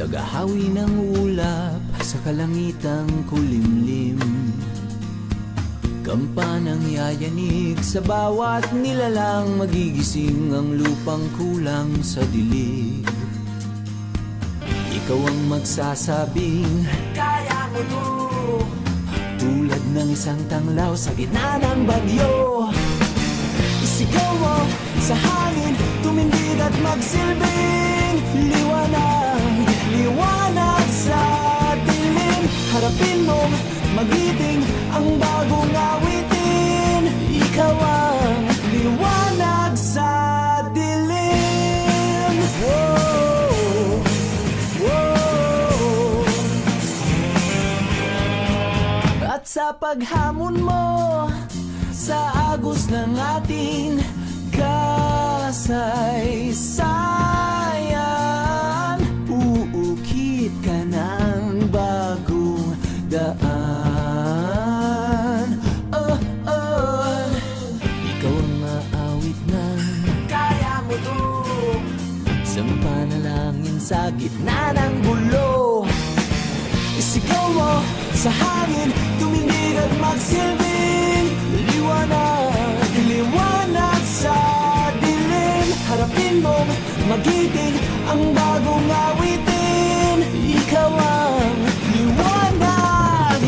Tagahawi ng ulap sa kalangitang kulimlim. Kampanang yayanig sa bawat nilalang, magigising ang lupang kulang sa dilig. Ikaw ang magsasabing kaya mo to, tulad ng isang tanglaw sa gitna ng bagyo. Isigaw mo sa hangin, tumindig at magsilbing liwanag, liwanag sa dilim. Harapin mo, magiting ang bagong awitin. Ikaw ang liwanag sa dilim. Whoa, whoa. At sa paghamon mo sa agos ng ating kasaysayan, uukit ka ng bagong daan. Ikaw ang maawit ng kaya mo to, sa panalangin sa gitna ng gulo. Isigaw mo sa hangin, tumindig at magsilbing liwanag, liwanag sa dilim. Harapin mo, magiting ang bagong awitin. Ikaw ang liwanag.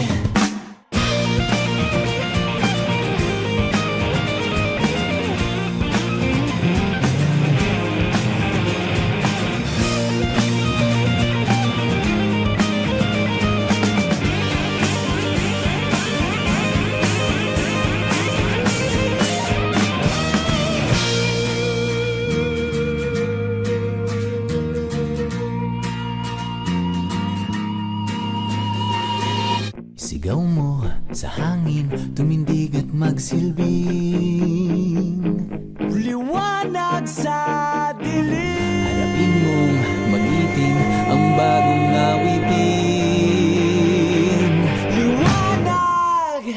Sigaw mo sa hangin, tumindig at magsilbing liwanag sa dilim. Harapin mong magiting ang bagong awitin. Liwanag!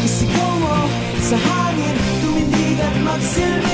Isigaw mo sa hangin, tumindig at magsilbing